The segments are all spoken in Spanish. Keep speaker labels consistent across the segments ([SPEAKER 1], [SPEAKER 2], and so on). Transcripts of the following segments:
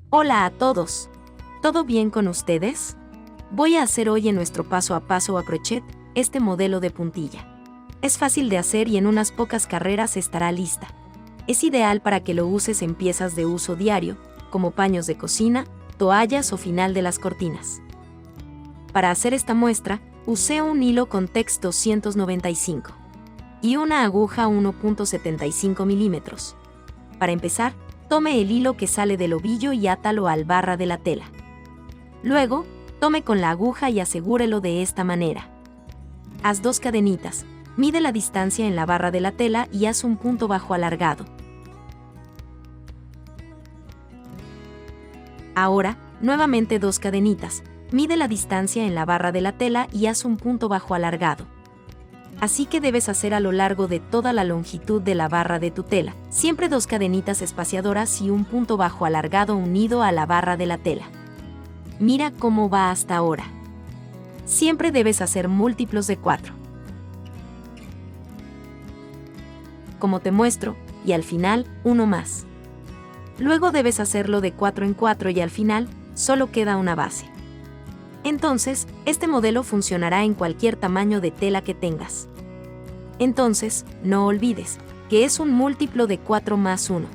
[SPEAKER 1] Hola a todos. ¿Todo bien con ustedes? Voy a hacer hoy en nuestro paso a paso a crochet este modelo de puntilla. Es fácil de hacer y en unas pocas carreras estará lista. Es ideal para que lo uses en piezas de uso diario, como paños de cocina, toallas o final de las cortinas. Para hacer esta muestra, usé un hilo con tex 295 y una aguja 1.75 milímetros. Para empezar, tome el hilo que sale del ovillo y átalo al barra de la tela. Luego, tome con la aguja y asegúrelo de esta manera. Haz 2 cadenitas, mide la distancia en la barra de la tela y haz un punto bajo alargado. Ahora, nuevamente 2 cadenitas, mide la distancia en la barra de la tela y haz un punto bajo alargado. Así que debes hacer a lo largo de toda la longitud de la barra de tu tela, siempre 2 cadenitas espaciadoras y un punto bajo alargado unido a la barra de la tela. Mira cómo va hasta ahora. Siempre debes hacer múltiplos de 4. Como te muestro, y al final, uno más. Luego debes hacerlo de 4 en 4 y al final, solo queda una base. Entonces, este modelo funcionará en cualquier tamaño de tela que tengas. Entonces, no olvides, que es un múltiplo de 4 más 1.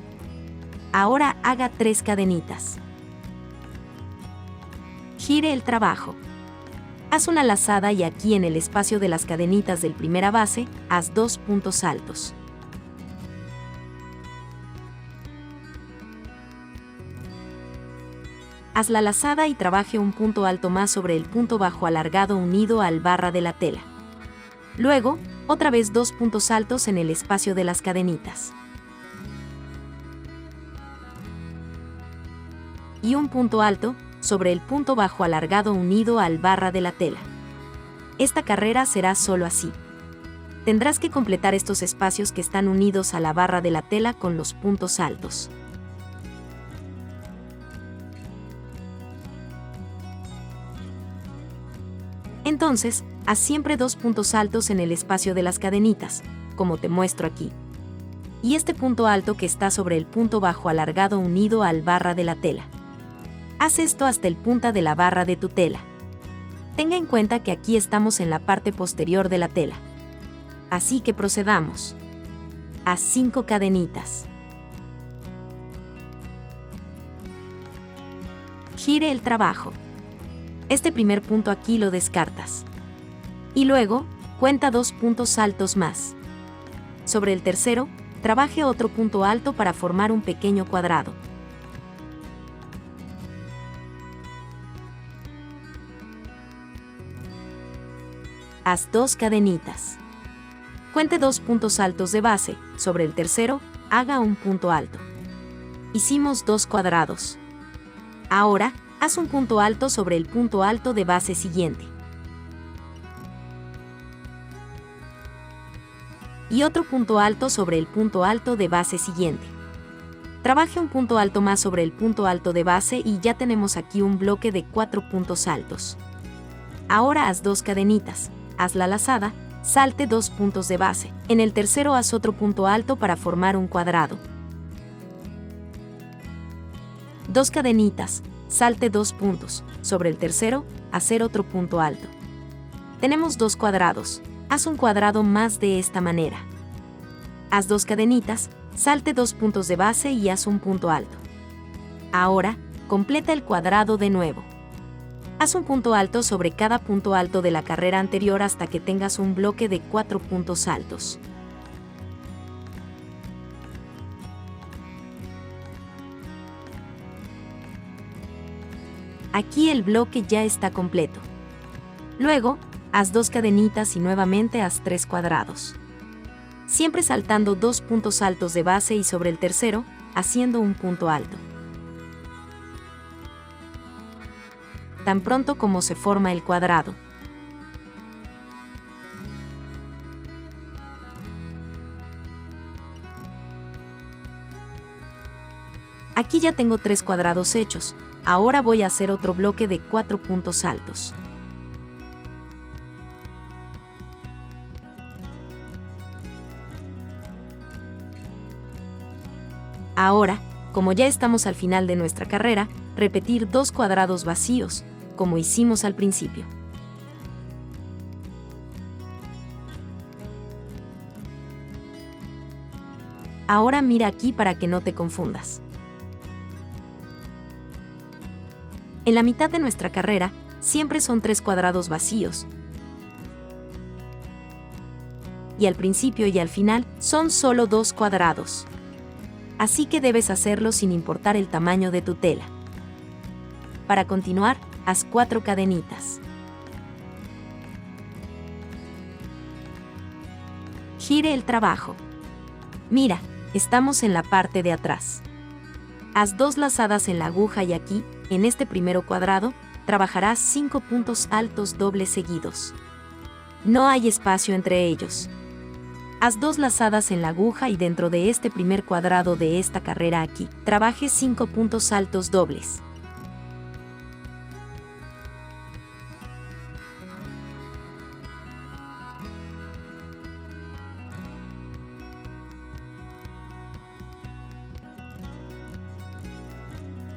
[SPEAKER 1] Ahora haga 3 cadenitas. Gire el trabajo. Haz una lazada y aquí en el espacio de las cadenitas del primera base, haz 2 puntos altos. Haz la lazada y trabaje un punto alto más sobre el punto bajo alargado unido al barra de la tela. Luego, otra vez 2 puntos altos en el espacio de las cadenitas. Y un punto alto sobre el punto bajo alargado unido al barra de la tela. Esta carrera será solo así. Tendrás que completar estos espacios que están unidos a la barra de la tela con los puntos altos. Entonces, haz siempre 2 puntos altos en el espacio de las cadenitas, como te muestro aquí. Y este punto alto que está sobre el punto bajo alargado unido al barra de la tela. Haz esto hasta el punta de la barra de tu tela. Tenga en cuenta que aquí estamos en la parte posterior de la tela. Así que procedamos. Haz 5 cadenitas. Gire el trabajo. Este primer punto aquí lo descartas. Y luego, cuenta 2 puntos altos más. Sobre el tercero, trabaje otro punto alto para formar un pequeño cuadrado. Haz 2 cadenitas. Cuente 2 puntos altos de base, sobre el tercero, haga un punto alto. Hicimos 2 cuadrados. Ahora, haz un punto alto sobre el punto alto de base siguiente. Y otro punto alto sobre el punto alto de base siguiente. Trabaje un punto alto más sobre el punto alto de base y ya tenemos aquí un bloque de 4 puntos altos. Ahora haz 2 cadenitas, haz la lazada, salte 2 puntos de base. En el tercero haz otro punto alto para formar un cuadrado. 2 cadenitas, salte 2 puntos, sobre el tercero, hacer otro punto alto. Tenemos 2 cuadrados, haz un cuadrado más de esta manera. Haz 2 cadenitas, salte 2 puntos de base y haz un punto alto. Ahora, completa el cuadrado de nuevo. Haz un punto alto sobre cada punto alto de la carrera anterior hasta que tengas un bloque de 4 puntos altos. Aquí el bloque ya está completo. Luego, haz 2 cadenitas y nuevamente haz 3 cuadrados. Siempre saltando 2 puntos altos de base y sobre el tercero, haciendo un punto alto. Tan pronto como se forma el cuadrado. Aquí ya tengo 3 cuadrados hechos. Ahora voy a hacer otro bloque de 4 puntos altos. Ahora, Como ya estamos al final de nuestra carrera, repetir 2 cuadrados vacíos, como hicimos al principio. Ahora mira aquí para que no te confundas. En la mitad de nuestra carrera, siempre son 3 cuadrados vacíos. Y al principio y al final, son solo 2 cuadrados. Así que debes hacerlo sin importar el tamaño de tu tela. Para continuar, haz 4 cadenitas. Gire el trabajo. Mira, estamos en la parte de atrás. Haz 2 lazadas en la aguja y aquí, en este primero cuadrado, trabajarás 5 puntos altos dobles seguidos. No hay espacio entre ellos. Haz 2 lazadas en la aguja y dentro de este primer cuadrado de esta carrera aquí, trabajes 5 puntos altos dobles.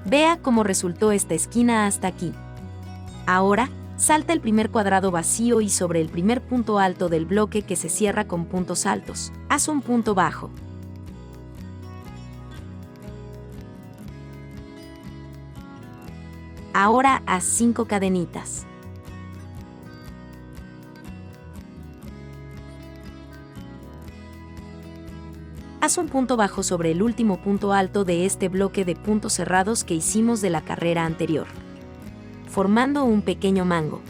[SPEAKER 1] Vea cómo resultó esta esquina hasta aquí. Ahora, salta el primer cuadrado vacío y sobre el primer punto alto del bloque que se cierra con puntos altos, haz un punto bajo. Ahora haz 5 cadenitas. Haz un punto bajo sobre el último punto alto de este bloque de puntos cerrados que hicimos de la carrera anterior, formando un pequeño mango.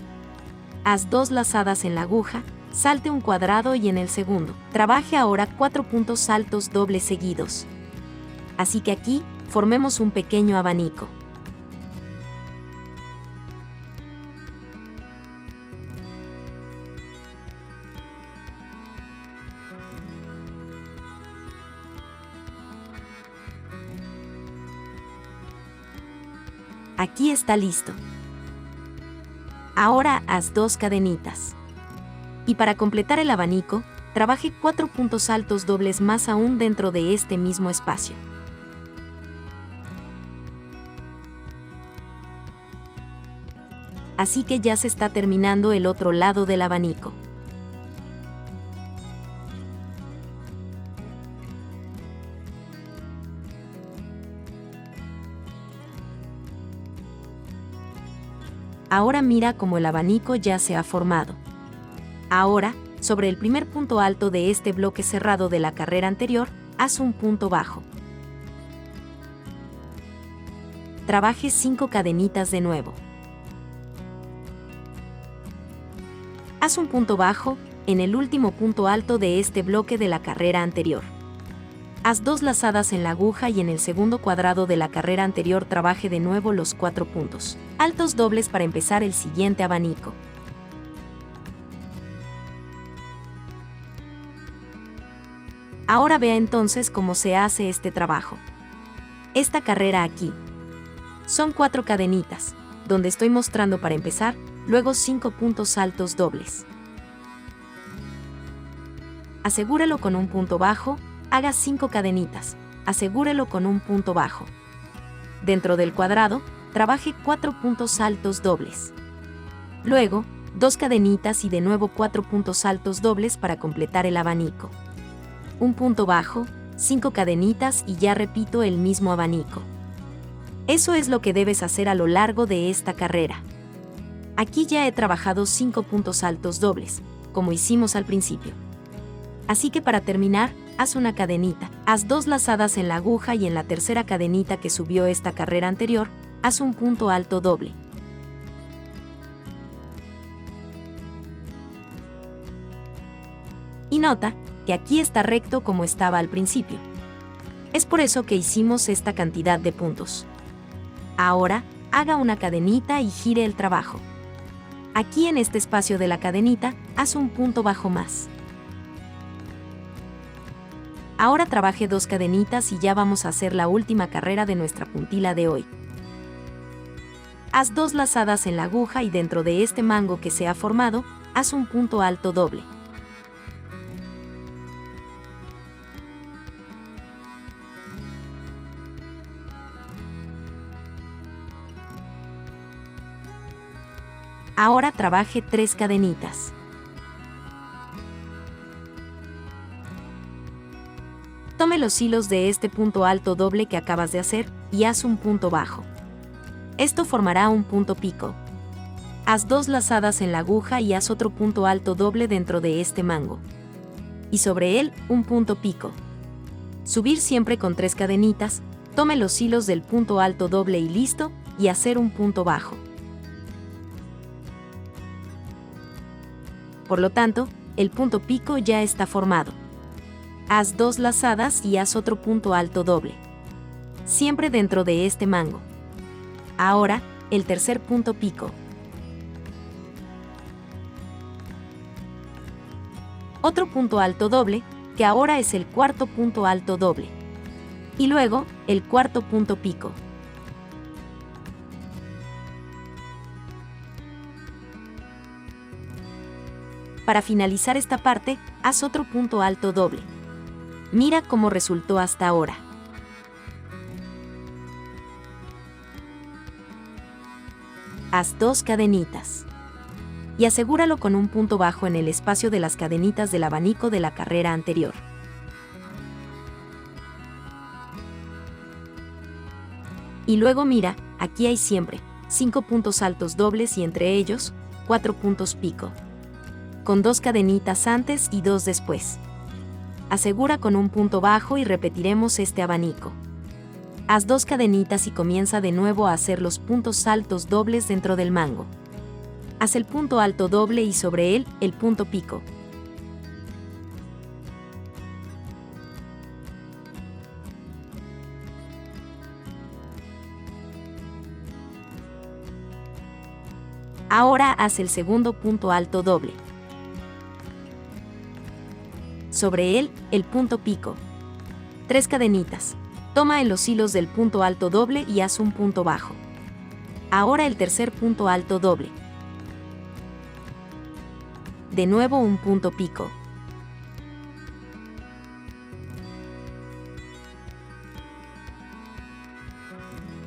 [SPEAKER 1] Haz 2 lazadas en la aguja, salte un cuadrado y en el segundo, trabaje ahora 4 puntos altos dobles seguidos. Así que aquí, formemos un pequeño abanico. Aquí está listo. Ahora haz 2 cadenitas. Y para completar el abanico, trabaje 4 puntos altos dobles más aún dentro de este mismo espacio. Así que ya se está terminando el otro lado del abanico. Ahora mira cómo el abanico ya se ha formado. Ahora, sobre el primer punto alto de este bloque cerrado de la carrera anterior, haz un punto bajo. Trabaje 5 cadenitas de nuevo. Haz un punto bajo en el último punto alto de este bloque de la carrera anterior. Haz 2 lazadas en la aguja y en el segundo cuadrado de la carrera anterior trabaje de nuevo los 4 puntos altos dobles para empezar el siguiente abanico. Ahora vea entonces cómo se hace este trabajo. Esta carrera aquí son 4 cadenitas, donde estoy mostrando para empezar, luego 5 puntos altos dobles. Asegúrelo con un punto bajo. Haga 5 cadenitas, asegúrelo con un punto bajo. Dentro del cuadrado, trabaje 4 puntos altos dobles. Luego, 2 cadenitas y de nuevo 4 puntos altos dobles para completar el abanico. Un punto bajo, 5 cadenitas y ya repito el mismo abanico. Eso es lo que debes hacer a lo largo de esta carrera. Aquí ya he trabajado 5 puntos altos dobles, como hicimos al principio. Así que para terminar, haz una cadenita, haz 2 lazadas en la aguja y en la tercera cadenita que subió esta carrera anterior, haz un punto alto doble. Y nota que aquí está recto como estaba al principio. Es por eso que hicimos esta cantidad de puntos. Ahora, haga una cadenita y gire el trabajo. Aquí en este espacio de la cadenita, haz un punto bajo más. Ahora trabaje 2 cadenitas y ya vamos a hacer la última carrera de nuestra puntila de hoy. Haz 2 lazadas en la aguja y dentro de este mango que se ha formado, haz un punto alto doble. Ahora trabaje 3 cadenitas. Tome los hilos de este punto alto doble que acabas de hacer y haz un punto bajo. Esto formará un punto pico. Haz 2 lazadas en la aguja y haz otro punto alto doble dentro de este mango. Y sobre él, un punto pico. Subir siempre con 3 cadenitas, tome los hilos del punto alto doble y listo, y hacer un punto bajo. Por lo tanto, el punto pico ya está formado. Haz 2 lazadas y haz otro punto alto doble. Siempre dentro de este mango. Ahora, el tercer punto pico. Otro punto alto doble, que ahora es el cuarto punto alto doble. Y luego, el cuarto punto pico. Para finalizar esta parte, haz otro punto alto doble. Mira cómo resultó hasta ahora. Haz 2 cadenitas. Y asegúralo con un punto bajo en el espacio de las cadenitas del abanico de la carrera anterior. Y luego mira, aquí hay siempre 5 puntos altos dobles y entre ellos, 4 puntos pico. Con 2 cadenitas antes y 2 después. Asegura con un punto bajo y repetiremos este abanico. Haz 2 cadenitas y comienza de nuevo a hacer los puntos altos dobles dentro del mango. Haz el punto alto doble y sobre él, el punto pico. Ahora haz el segundo punto alto doble. Sobre él, el punto pico. 3 cadenitas. Toma en los hilos del punto alto doble y haz un punto bajo. Ahora el tercer punto alto doble. De nuevo un punto pico.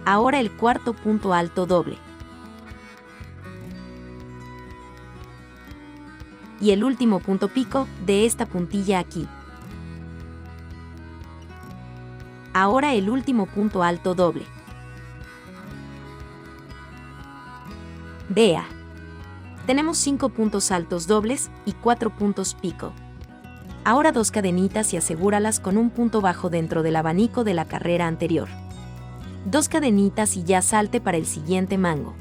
[SPEAKER 1] Ahora el cuarto punto alto doble. Y el último punto pico de esta puntilla aquí. Ahora el último punto alto doble. Vea. Tenemos 5 puntos altos dobles y 4 puntos pico. Ahora 2 cadenitas y asegúralas con un punto bajo dentro del abanico de la carrera anterior. 2 cadenitas y ya salte para el siguiente mango.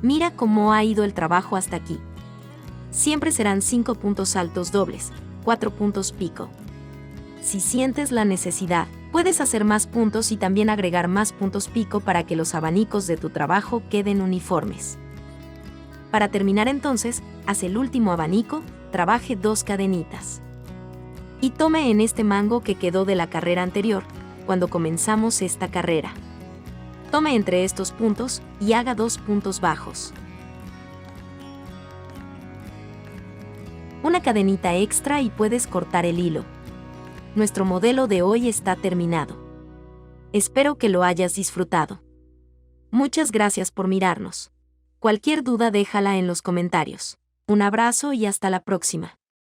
[SPEAKER 1] Mira cómo ha ido el trabajo hasta aquí. Siempre serán 5 puntos altos dobles, 4 puntos pico. Si sientes la necesidad, puedes hacer más puntos y también agregar más puntos pico para que los abanicos de tu trabajo queden uniformes. Para terminar entonces, haz el último abanico, trabaje 2 cadenitas. Y tome en este mango que quedó de la carrera anterior, cuando comenzamos esta carrera. Tome entre estos puntos y haga 2 puntos bajos. Una cadenita extra y puedes cortar el hilo. Nuestro modelo de hoy está terminado. Espero que lo hayas disfrutado. Muchas gracias por mirarnos. Cualquier duda déjala en los comentarios. Un abrazo y hasta la próxima.